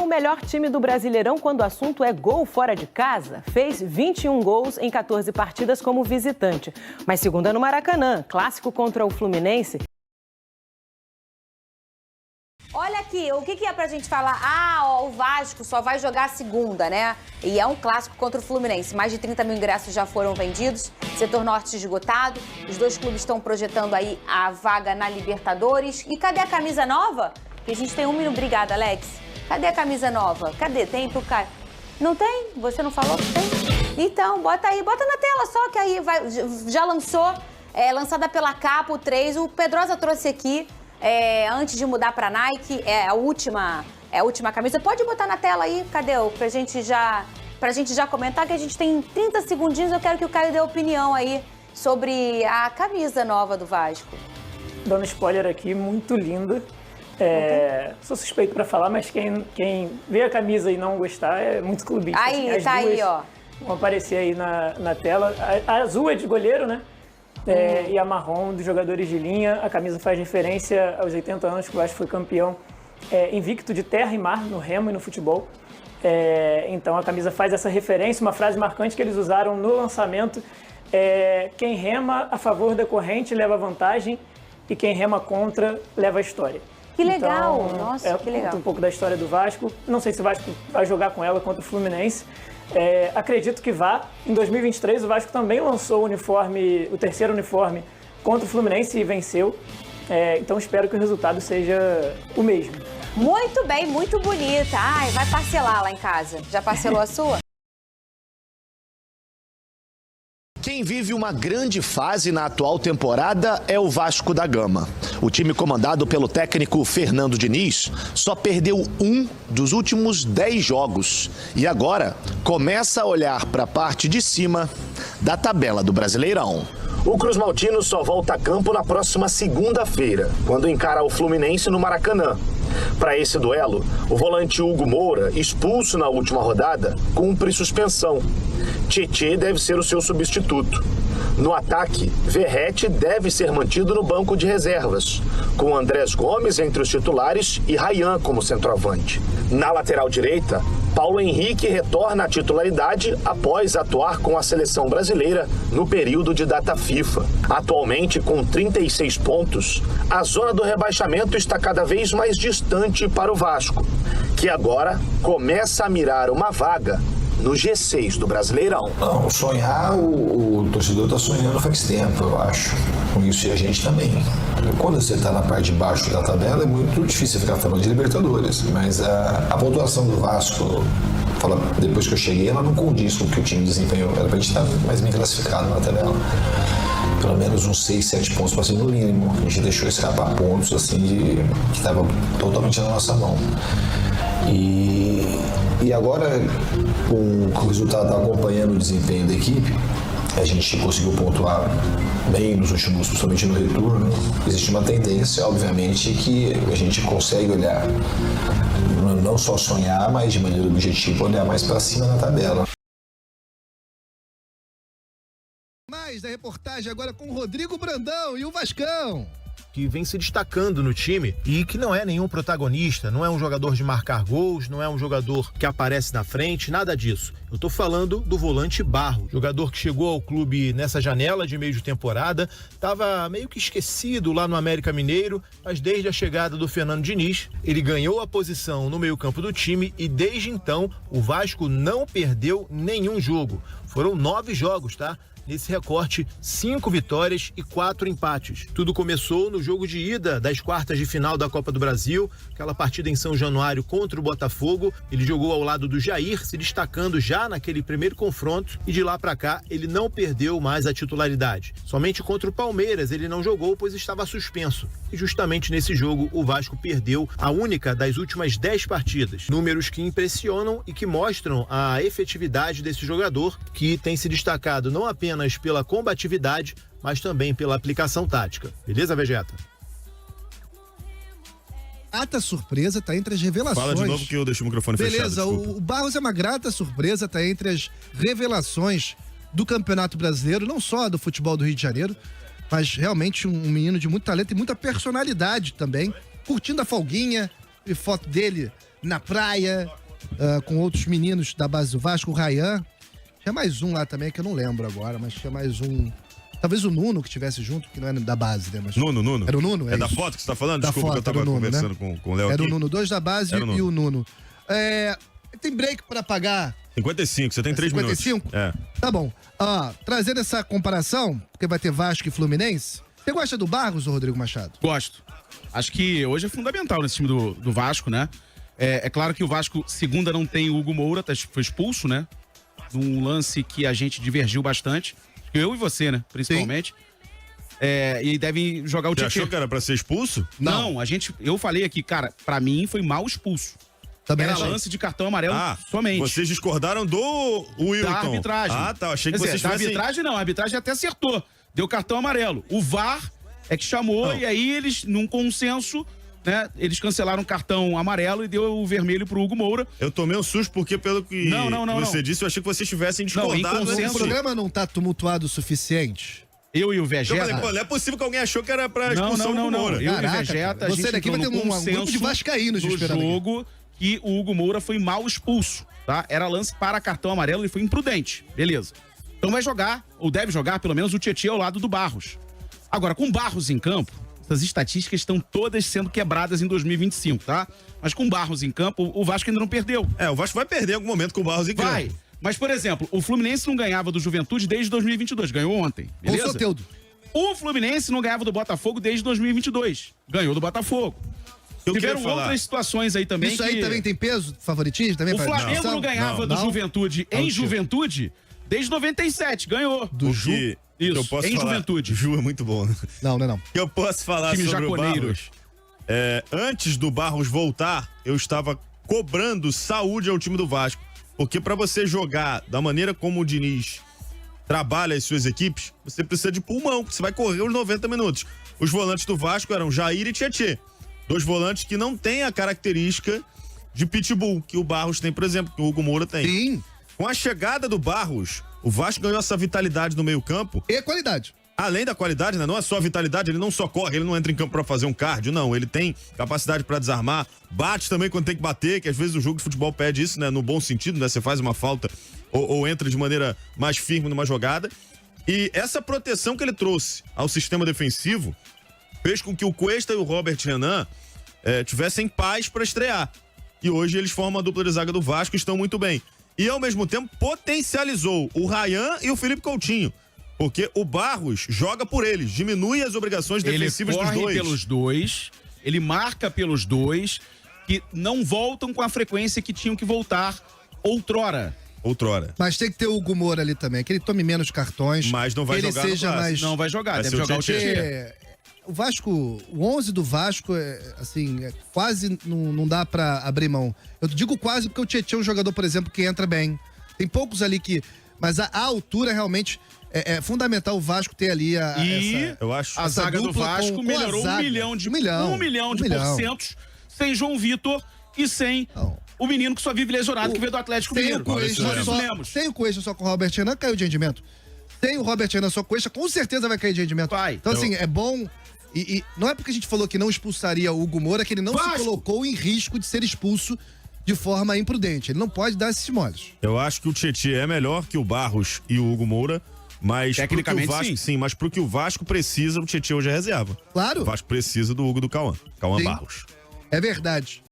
o melhor time do Brasileirão quando o assunto é gol fora de casa. Fez 21 gols em 14 partidas como visitante. Mas segunda no Maracanã, clássico contra o Fluminense. Olha aqui, o que é pra gente falar? O Vasco só vai jogar segunda, né? E é um clássico contra o Fluminense. Mais de 30 mil ingressos já foram vendidos, setor norte esgotado. Os dois clubes estão projetando aí a vaga na Libertadores. E cadê a camisa nova? Que a gente tem um minuto. Obrigada, Alex. Cadê a camisa nova? Cadê? Tem pro cara? Não tem? Você não falou que tem? Então, bota aí, bota na tela só, que aí vai, já lançou, lançada pela Capa, o 3. O Pedrosa trouxe aqui. Antes de mudar para Nike, é a última camisa. Pode botar na tela aí, cadê? Pra gente já comentar, que a gente tem 30 segundinhos. Eu quero que o Caio dê opinião aí sobre a camisa nova do Vasco. Dando spoiler aqui, muito linda. Sou suspeito para falar, mas quem vê a camisa e não gostar é muito clubista. Aí, assim, tá aí, ó. Vão aparecer aí na tela. A azul é de goleiro, né? E a marrom dos jogadores de linha. A camisa faz referência aos 80 anos que o Vasco foi campeão invicto de terra e mar no remo e no futebol. Então a camisa faz essa referência, uma frase marcante que eles usaram no lançamento. Quem rema a favor da corrente leva vantagem e quem rema contra leva a história. Que legal! Então, Nossa, que legal. Um pouco da história do Vasco. Não sei se o Vasco vai jogar com ela contra o Fluminense. Acredito que vá. Em 2023, o Vasco também lançou o terceiro uniforme contra o Fluminense e venceu. Então, espero que o resultado seja o mesmo. Muito bem, muito bonita. Ai, vai parcelar lá em casa. Já parcelou a sua? Quem vive uma grande fase na atual temporada é o Vasco da Gama. O time comandado pelo técnico Fernando Diniz só perdeu um dos últimos 10 jogos. E agora começa a olhar para a parte de cima da tabela do Brasileirão. O Cruz Maltino só volta a campo na próxima segunda-feira, quando encara o Fluminense no Maracanã. Para esse duelo, o volante Hugo Moura, expulso na última rodada, cumpre suspensão. Tietê deve ser o seu substituto. No ataque, Verrete deve ser mantido no banco de reservas, com Andrés Gomes entre os titulares e Rayán como centroavante. Na lateral direita, Paulo Henrique retorna à titularidade após atuar com a seleção brasileira no período de data FIFA. Atualmente, com 36 pontos, a zona do rebaixamento está cada vez mais distante para o Vasco, que agora começa a mirar uma vaga no G6 do Brasileirão. Não, sonhar, o torcedor está sonhando faz tempo, eu acho. Com isso, e a gente também. Quando você está na parte de baixo da tabela, é muito difícil ficar falando de Libertadores, mas a pontuação do Vasco, depois que eu cheguei, ela não condiz com o que o time desempenhou. Era para a gente estar mais bem classificado na tabela. Pelo menos uns 6, 7 pontos para ser no mínimo. A gente deixou escapar pontos assim que estavam totalmente na nossa mão. E agora, com o resultado acompanhando o desempenho da equipe, a gente conseguiu pontuar bem nos últimos, principalmente no retorno. Existe uma tendência, obviamente, que a gente consegue olhar, não só sonhar, mas de maneira objetiva, olhar mais para cima na tabela. Mais da reportagem agora com o Rodrigo Brandão e o Vascão, que vem se destacando no time e que não é nenhum protagonista, não é um jogador de marcar gols, não é um jogador que aparece na frente, nada disso. Eu tô falando do volante Barro, jogador que chegou ao clube nessa janela de meio de temporada, estava meio que esquecido lá no América Mineiro, mas desde a chegada do Fernando Diniz, ele ganhou a posição no meio-campo do time e desde então o Vasco não perdeu nenhum jogo. Foram 9 jogos, tá? Nesse recorte, 5 vitórias e 4 empates. Tudo começou no jogo de ida das quartas de final da Copa do Brasil, aquela partida em São Januário contra o Botafogo. Ele jogou ao lado do Jair, se destacando já naquele primeiro confronto, e de lá para cá ele não perdeu mais a titularidade. Somente contra o Palmeiras ele não jogou, pois estava suspenso. E justamente nesse jogo o Vasco perdeu a única das últimas 10 partidas. Números que impressionam e que mostram a efetividade desse jogador, que tem se destacado não apenas pela combatividade, mas também pela aplicação tática. Beleza, Vegeta? Grata surpresa tá entre as revelações. Fala de novo que eu deixo o microfone fechado. Beleza, o Barros é uma grata surpresa, tá entre as revelações do Campeonato Brasileiro, não só do futebol do Rio de Janeiro, mas realmente um menino de muito talento e muita personalidade também. Curtindo a folguinha e foto dele na praia, com outros meninos da base do Vasco, o Ryan. Tinha mais um lá também, que eu não lembro agora, mas tinha mais um. Talvez o Nuno que estivesse junto, que não era da base, né? Mas... Nuno. Era o Nuno? É da isso. foto que você tá falando? Da Desculpa, foto, que eu tava Nuno, conversando né? com o Léo aqui. Era o Nuno, 2 da base e o Nuno. Tem break pra pagar? 55, você tem 3 minutos. 55? Tá bom. Trazendo essa comparação, porque vai ter Vasco e Fluminense, você gosta do Barros, Rodrigo Machado? Gosto. Acho que hoje é fundamental nesse time do Vasco, né? É claro que o Vasco, segunda, não tem o Hugo Moura, foi expulso, né? Num lance que a gente divergiu bastante. Eu e você, né? Principalmente. E devem jogar o Você Tietê. achou que era pra ser expulso? Não, eu falei aqui, cara, pra mim foi mal expulso. Também Era achei. lance de cartão amarelo somente. Vocês discordaram do Wilton. Da arbitragem. Tá. Achei que Quer vocês dizer, da tivessem... arbitragem não, a arbitragem até acertou. Deu cartão amarelo. O VAR é que chamou e aí eles, num consenso, né, eles cancelaram o cartão amarelo e deu o vermelho pro Hugo Moura. Eu tomei um susto porque pelo que você disse, eu achei que vocês tivessem discordado. O programa não tá tumultuado o suficiente? Eu e o Eu Vegeta... falei, pô, não é possível que alguém achou que era pra expulsão do Moura. Eu e o Vegeta, a gente você daqui vai ter um grupo de vascaínos do esperando jogo que o Hugo Moura foi mal expulso, tá? Era lance para cartão amarelo e foi imprudente. Beleza. Então vai jogar, ou deve jogar, pelo menos, o Tietê ao lado do Barros. Agora, com Barros em campo, essas estatísticas estão todas sendo quebradas em 2025, tá? Mas com Barros em campo, o Vasco ainda não perdeu. O Vasco vai perder em algum momento com o Barros em campo. Vai. Mas, por exemplo, o Fluminense não ganhava do Juventude desde 2022. Ganhou ontem, beleza? Com o Soteldo. O Fluminense não ganhava do Botafogo desde 2022. Ganhou do Botafogo. Tiveram outras situações aí também. Isso aí também tem peso, favoritismo? Também O Flamengo não ganhava do Juventude em Juventude desde 97. Ganhou. Do Ju? Isso, eu posso em falar, Juventude. Ju é muito bom. Não. Que eu posso falar Time sobre jaconeiro. o Barros. Antes do Barros voltar, eu estava cobrando saúde ao time do Vasco. Porque pra você jogar da maneira como o Diniz trabalha as suas equipes, você precisa de pulmão, você vai correr os 90 minutos. Os volantes do Vasco eram Jair e Tietê. 2 volantes que não têm a característica de pitbull que o Barros tem, por exemplo, que o Hugo Moura tem. Sim. Com a chegada do Barros, o Vasco ganhou essa vitalidade no meio-campo. E qualidade. Além da qualidade, né? Não é só a vitalidade, ele não só corre, ele não entra em campo pra fazer um cardio, não. Ele tem capacidade pra desarmar, bate também quando tem que bater, que às vezes o jogo de futebol pede isso, né? No bom sentido, né? Você faz uma falta ou entra de maneira mais firme numa jogada. E essa proteção que ele trouxe ao sistema defensivo fez com que o Cuesta e o Robert Renan tivessem paz pra estrear. E hoje eles formam a dupla de zaga do Vasco e estão muito bem. E ao mesmo tempo potencializou o Ryan e o Felipe Coutinho. Porque o Barros joga por eles, diminui as obrigações defensivas dos dois. Ele corre pelos dois, ele marca pelos dois, que não voltam com a frequência que tinham que voltar outrora. Mas tem que ter o Hugo Moura ali também, que ele tome menos cartões. Mas não vai que ele jogar seja no mais... Não vai jogar, deve jogar o Tietê. O Vasco, o 11 do Vasco, quase não dá pra abrir mão. Eu digo quase porque o Tietê é um jogador, por exemplo, que entra bem. Tem poucos ali que... Mas a altura realmente é fundamental o Vasco ter ali eu acho, a zaga do Vasco melhorou um milhão de porcentos sem João Vitor e sem o menino que só vive lesionado, que veio do Atlético Mineiro. Sem o Cuesta só com o Robert Renan, caiu de rendimento. Sem o Robert Renan só com o Cuesta, com certeza vai cair de rendimento. Então, assim, é bom... E não é porque a gente falou que não expulsaria o Hugo Moura que ele não se colocou em risco de ser expulso de forma imprudente. Ele não pode dar esses moles. Eu acho que o Tietê é melhor que o Barros e o Hugo Moura, mas tecnicamente pro que o Vasco, sim, mas pro que o Vasco precisa, o Tietê hoje é reserva. Claro. O Vasco precisa do Hugo do Cauã Sim. Barros. É verdade.